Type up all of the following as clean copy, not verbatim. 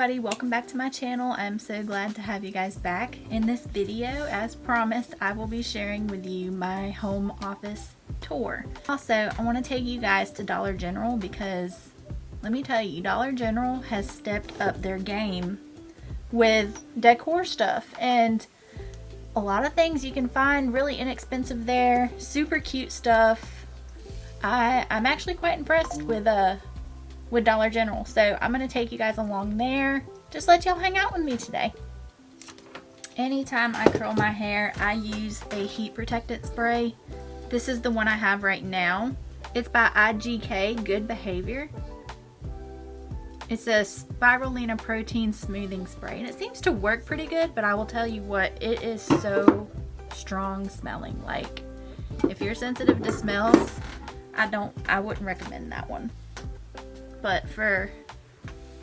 everybody, welcome back to my channel. I'm so glad to have you guys back. In this video, as promised, I will be sharing with you my home office tour. Also, I want to take you guys to Dollar General because let me tell you, Dollar General has stepped up their game with decor stuff, and a lot of things you can find really inexpensive there. Super cute stuff. I'm actually quite impressed with Dollar General, so I'm gonna take you guys along there. Just let y'all hang out with me today. Anytime I curl my hair, I use a heat protectant spray. This is the one I have right now. It's by IGK, Good Behavior. It's a spirulina protein smoothing spray, and it seems to work pretty good, but I will tell you what, it is so strong smelling. Like, if you're sensitive to smells, I wouldn't recommend that one. But for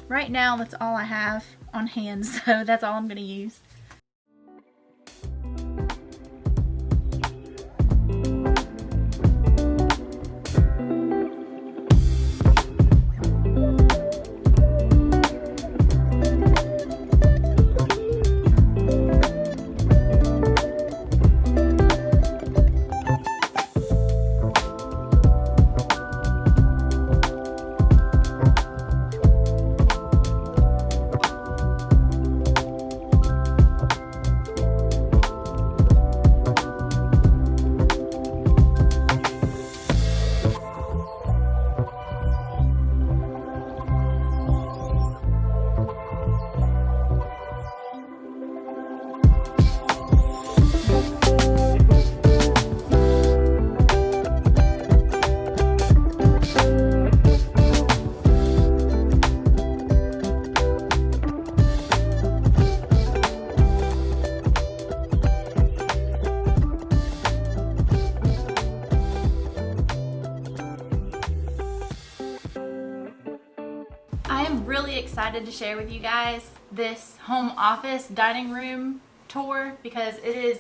right now, that's all I have on hand, so that's all I'm gonna use. I am really excited to share with you guys this home office dining room tour because it is,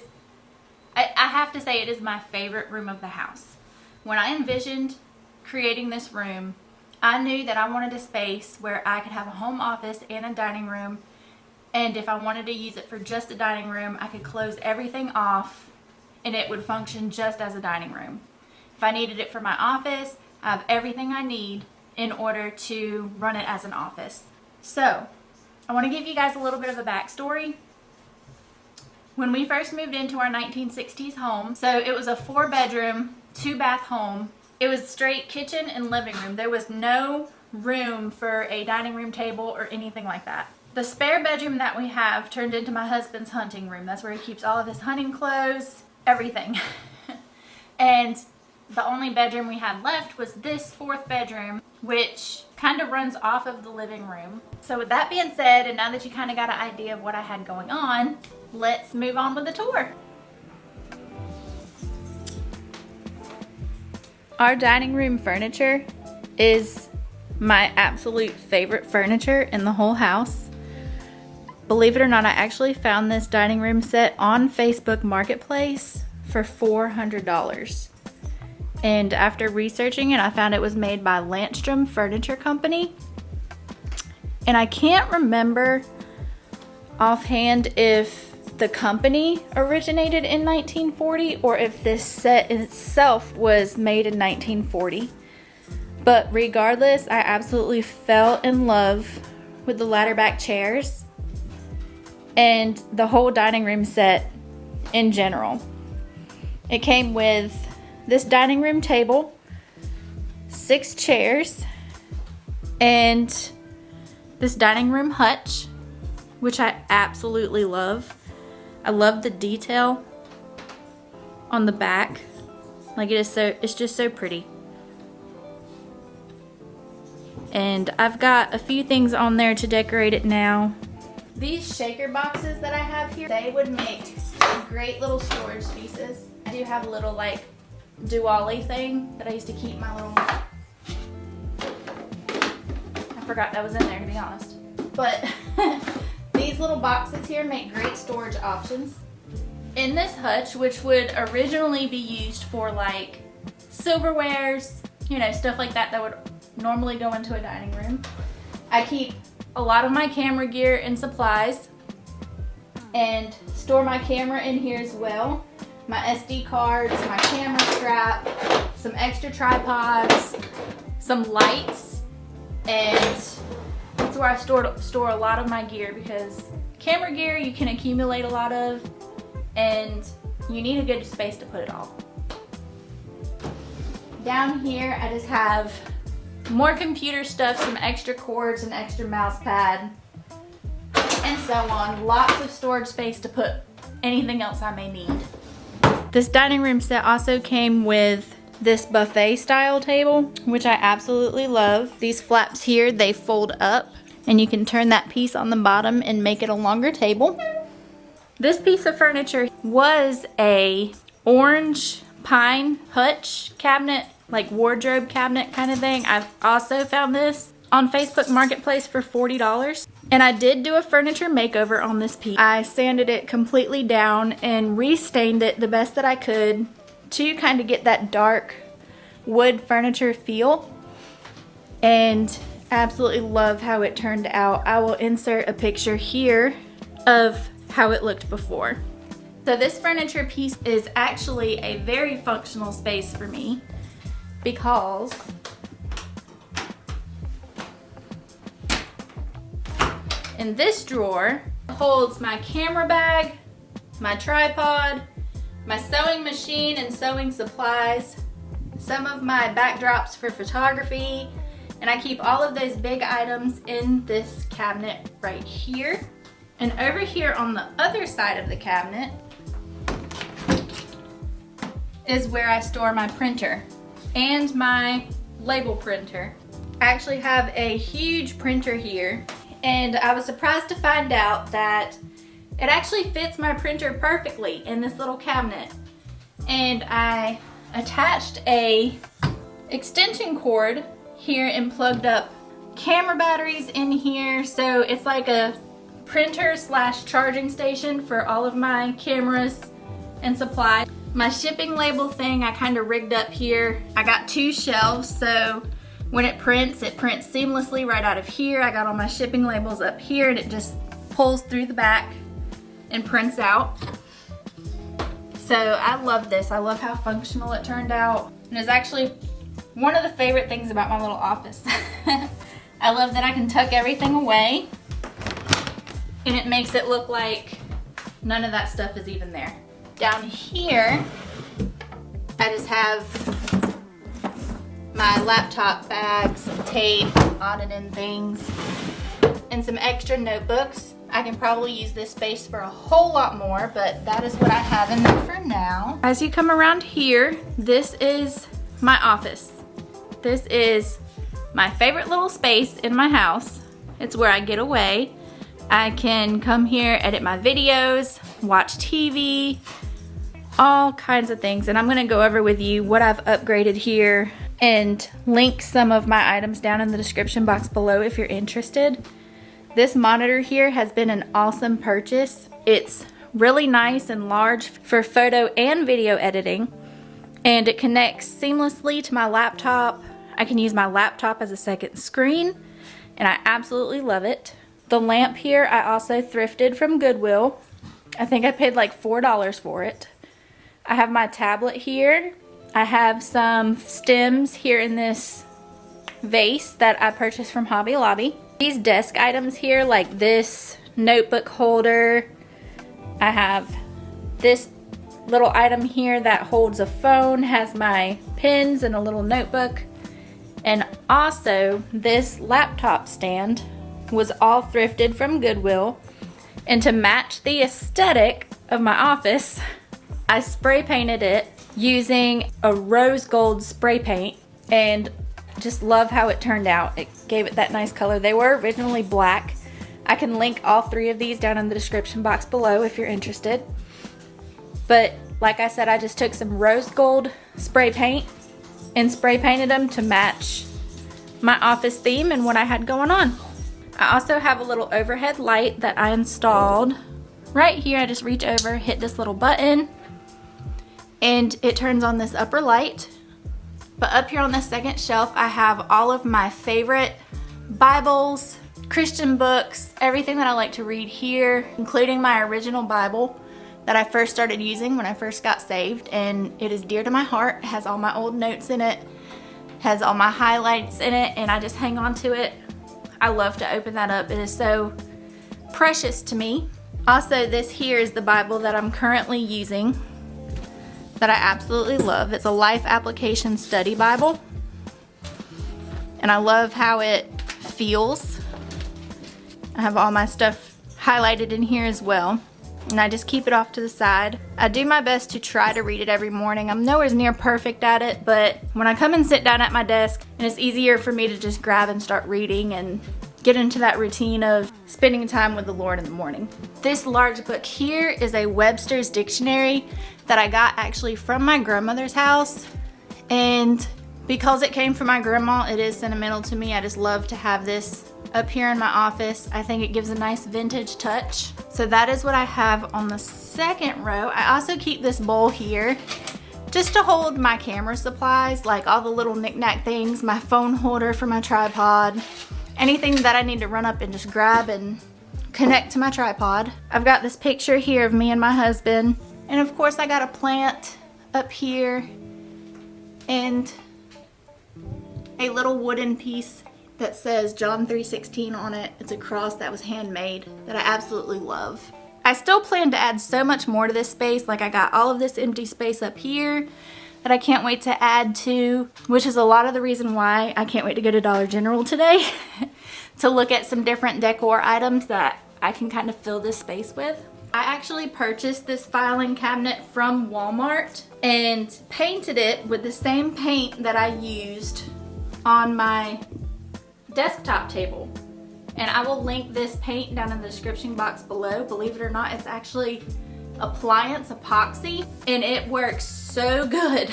I have to say, it is my favorite room of the house. When I envisioned creating this room, I knew that I wanted a space where I could have a home office and a dining room, and if I wanted to use it for just a dining room, I could close everything off and it would function just as a dining room. If I needed it for my office, I have everything I need in order to run it as an office. So, I want to give you guys a little bit of a backstory. When we first moved into our 1960s home, so it was a 4-bedroom, 2-bath home. It was straight kitchen and living room. There was no room for a dining room table or anything like that. The spare bedroom that we have turned into my husband's hunting room. That's where he keeps all of his hunting clothes, everything. And the only bedroom we had left was this 4th bedroom, which kind of runs off of the living room. So with that being said, and now that you kind of got an idea of what I had going on, let's move on with the tour. Our dining room furniture is my absolute favorite furniture in the whole house. Believe it or not, I actually found this dining room set on Facebook Marketplace for $400. And after researching it, I found it was made by Landstrom Furniture Company. And I can't remember offhand if the company originated in 1940 or if this set itself was made in 1940. But regardless, I absolutely fell in love with the ladder back chairs and the whole dining room set in general. It came with this dining room table, 6 chairs, and this dining room hutch, which I absolutely love. I love the detail on the back. Like, it's just so pretty. And I've got a few things on there to decorate it now. These shaker boxes that I have here, they would make great little storage pieces. I do have a little like Doodle thing that I used to keep my little, I forgot that was in there, to be honest. But these little boxes here make great storage options. In this hutch, which would originally be used for like silverwares, you know, stuff like that that would normally go into a dining room, I keep a lot of my camera gear and supplies and store my camera in here as well. My SD cards, my camera strap, some extra tripods, some lights, and that's where I store a lot of my gear, because camera gear you can accumulate a lot of and you need a good space to put it all. Down here I just have more computer stuff, some extra cords, an extra mouse pad, and so on. Lots of storage space to put anything else I may need. This dining room set also came with this buffet style table, which I absolutely love. These flaps here, they fold up and you can turn that piece on the bottom and make it a longer table. This piece of furniture was a orange pine hutch cabinet, like wardrobe cabinet kind of thing. I've also found this on Facebook Marketplace for $40. And I did do a furniture makeover on this piece. I sanded it completely down and restained it the best that I could to kind of get that dark wood furniture feel. And absolutely love how it turned out. I will insert a picture here of how it looked before. So this furniture piece is actually a very functional space for me, because in this drawer holds my camera bag, my tripod, my sewing machine and sewing supplies, some of my backdrops for photography, and I keep all of those big items in this cabinet right here. And over here on the other side of the cabinet is where I store my printer and my label printer. I actually have a huge printer here, and I was surprised to find out that it actually fits my printer perfectly in this little cabinet. And I attached a extension cord here and plugged up camera batteries in here, so it's like a printer slash charging station for all of my cameras and supplies. My shipping label thing I kind of rigged up here. I got 2 shelves, so when it prints seamlessly right out of here. I got all my shipping labels up here, and it just pulls through the back and prints out. So I love this. I love how functional it turned out. And it's actually one of the favorite things about my little office. I love that I can tuck everything away, and it makes it look like none of that stuff is even there. Down here, I just have my laptop bag, some tape, on and in things, and some extra notebooks. I can probably use this space for a whole lot more, but that is what I have in there for now. As you come around here, this is my office. This is my favorite little space in my house. It's where I get away. I can come here, edit my videos, watch TV, all kinds of things. And I'm gonna go over with you what I've upgraded here and link some of my items down in the description box below if you're interested. This monitor here has been an awesome purchase. It's really nice and large for photo and video editing, and it connects seamlessly to my laptop. I can use my laptop as a second screen, and I absolutely love it. The lamp here I also thrifted from Goodwill. I think I paid like $4 for it. I have my tablet here. I have some stems here in this vase that I purchased from Hobby Lobby. These desk items here, like this notebook holder. I have this little item here that holds a phone, has my pens and a little notebook. And also this laptop stand was all thrifted from Goodwill. And to match the aesthetic of my office, I spray painted it using a rose gold spray paint, and just love how it turned out. It gave it that nice color. They were originally black. I can link all 3 of these down in the description box below if you're interested. But like I said, I just took some rose gold spray paint and spray painted them to match my office theme and what I had going on. I also have a little overhead light that I installed right here. I just reach over, hit this little button, and it turns on this upper light. But up here on the second shelf, I have all of my favorite Bibles Christian books, everything that I like to read here, including my original Bible that I first started using when I first got saved, and it is dear to my heart. It has all my old notes in it, has all my highlights in it, and I just hang on to it. I love to open that up. It is so precious to me. Also, this here is the Bible that I'm currently using that I absolutely love. It's a Life Application Study Bible, and I love how it feels. I have all my stuff highlighted in here as well, and I just keep it off to the side. I do my best to try to read it every morning. I'm nowhere near perfect at it, but when I come and sit down at my desk, and it's easier for me to just grab and start reading and get into that routine of spending time with the Lord in the morning. This large book here is a Webster's Dictionary that I got actually from my grandmother's house, and because it came from my grandma, it is sentimental to me. I just love to have this up here in my office. I think it gives a nice vintage touch. So that is what I have on the second row. I also keep this bowl here just to hold my camera supplies, like all the little knick-knack things, my phone holder for my tripod, anything that I need to run up and just grab and connect to my tripod. I've got this picture here of me and my husband, and of course I got a plant up here and a little wooden piece that says John 3:16 on it. It's a cross that was handmade that I absolutely love. I still plan to add so much more to this space. Like, I got all of this empty space up here that I can't wait to add to, which is a lot of the reason why I can't wait to go to Dollar General today to look at some different decor items that I can kind of fill this space with. I actually purchased this filing cabinet from Walmart and painted it with the same paint that I used on my desktop table, and I will link this paint down in the description box below. Believe it or not, it's actually appliance epoxy, and it works so good.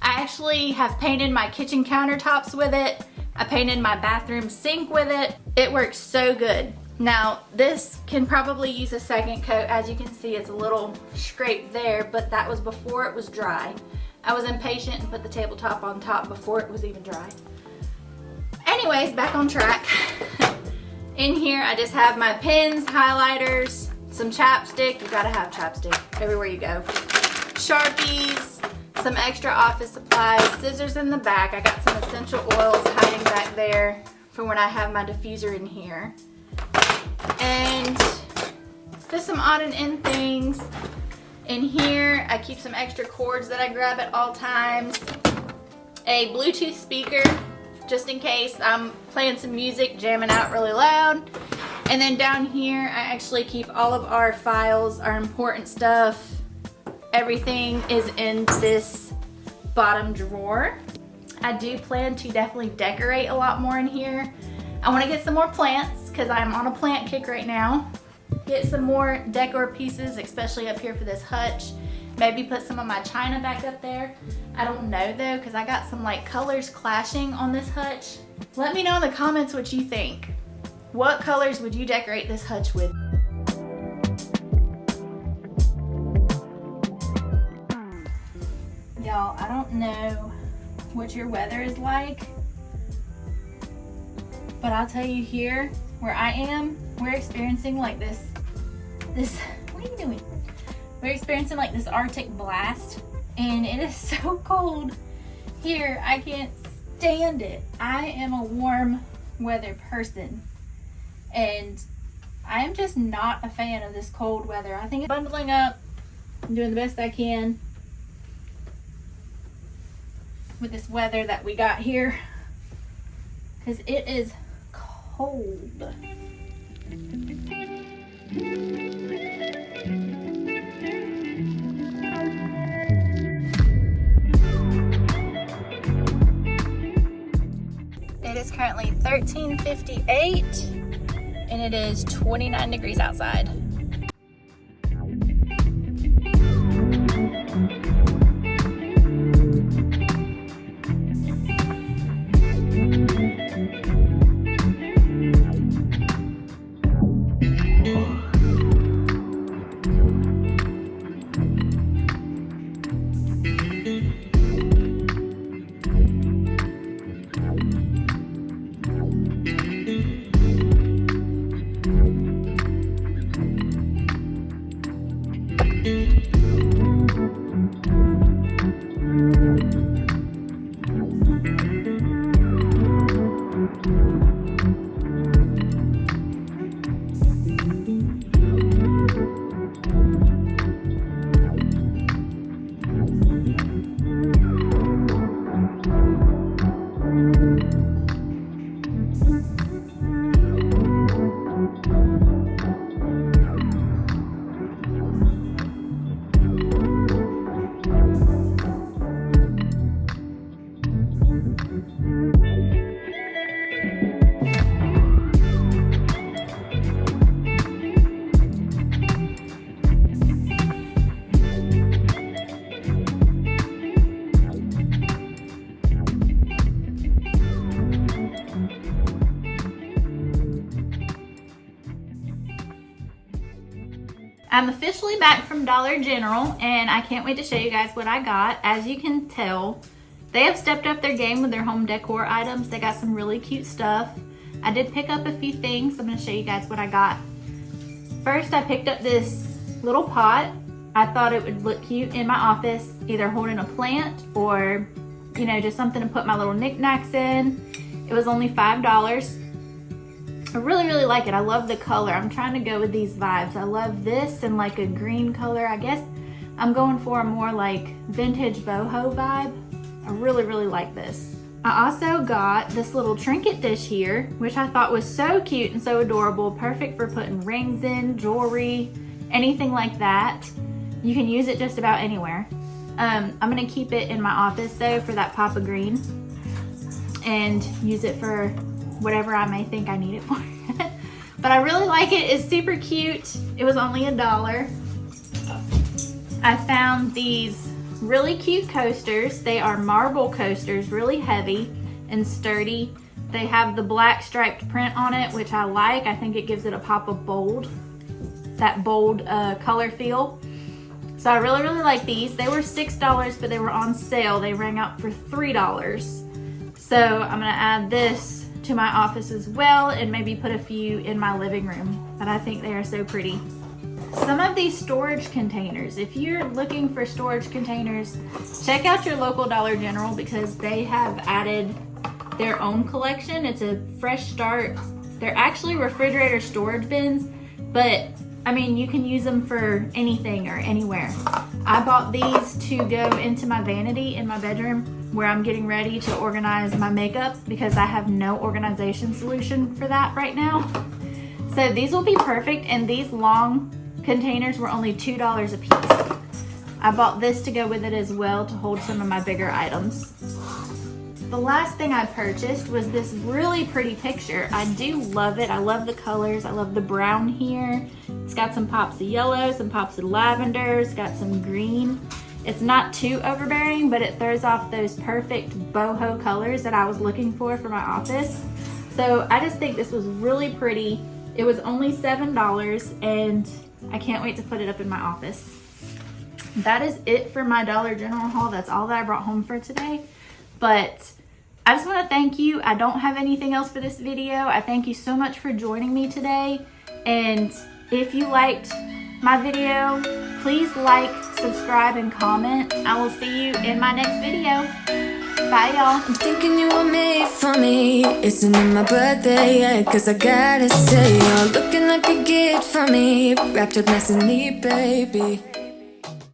I actually have painted my kitchen countertops with it. I painted my bathroom sink with it. It works so good. Now, this can probably use a second coat. As you can see, it's a little scraped there, but that was before it was dry. I was impatient and put the tabletop on top before it was even dry. Anyways, back on track. In here, I just have my pens, highlighters, some chapstick. You gotta have chapstick everywhere you go. Sharpies, some extra office supplies, scissors in the back. I got some essential oils hiding back there for when I have my diffuser in here. And just some odd and end things. In here, I keep some extra cords that I grab at all times. A Bluetooth speaker, just in case I'm playing some music, jamming out really loud. And then down here, I actually keep all of our files, our important stuff. Everything is in this bottom drawer. I do plan to definitely decorate a lot more in here. I want to get some more plants because I'm on a plant kick right now. Get some more decor pieces, especially up here for this hutch. Maybe put some of my china back up there. I don't know though, because I got some like colors clashing on this hutch. Let me know in the comments what you think. What colors would you decorate this hutch with? Y'all, I don't know what your weather is like, but I'll tell you here where I am, we're experiencing like this, what are you doing? We're experiencing like this Arctic blast, and it is so cold here. I can't stand it. I am a warm weather person, and I am just not a fan of this cold weather. I think bundling up, I'm doing the best I can with this weather that we got here, because it is cold. It is currently 13:58 and it is 29 degrees outside. I'm officially back from Dollar General, and I can't wait to show you guys what I got. As you can tell, they have stepped up their game with their home decor items. They got some really cute stuff. I did pick up a few things. I'm going to show you guys what I got. First, I picked up this little pot. I thought it would look cute in my office, either holding a plant or, you know, just something to put my little knickknacks in. It was only $5. I really, really like it. I love the color. I'm trying to go with these vibes. I love this and like a green color. I guess I'm going for a more like vintage boho vibe. I really, really like this. I also got this little trinket dish here, which I thought was so cute and so adorable. Perfect for putting rings in, jewelry, anything like that. You can use it just about anywhere. I'm gonna keep it in my office though for that pop of green and use it for whatever I may think I need it for. But I really like it. It's super cute. It was only $1. I found these really cute coasters. They are marble coasters, really heavy and sturdy. They have the black striped print on it, which I like. I think it gives it a pop of bold, that bold color feel. So I really, really like these. They were $6, but they were on sale. They rang out for $3. So I'm gonna add this to my office as well and maybe put a few in my living room. But I think they are so pretty. Some of these storage containers, if you're looking for storage containers, check out your local Dollar General because they have added their own collection. It's a fresh start. They're actually refrigerator storage bins, but I mean, you can use them for anything or anywhere. I bought these to go into my vanity in my bedroom where I'm getting ready to organize my makeup because I have no organization solution for that right now. So these will be perfect, and these long containers were only $2 a piece. I bought this to go with it as well to hold some of my bigger items. The last thing I purchased was this really pretty picture. I do love it. I love the colors. I love the brown here. It's got some pops of yellow, some pops of lavender. It's got some green. It's not too overbearing, but it throws off those perfect boho colors that I was looking for my office. So I just think this was really pretty. It was only $7, and I can't wait to put it up in my office. That is it for my Dollar General haul. That's all that I brought home for today. But I just want to thank you. I don't have anything else for this video. I thank you so much for joining me today. And if you liked my video, please like, subscribe, and comment. I will see you in my next video. Bye, y'all. I'm thinking you were made for me. Isn't it my birthday yet? Cause I gotta say, you're looking like a gift for me. Wrapped up nice and neat, baby.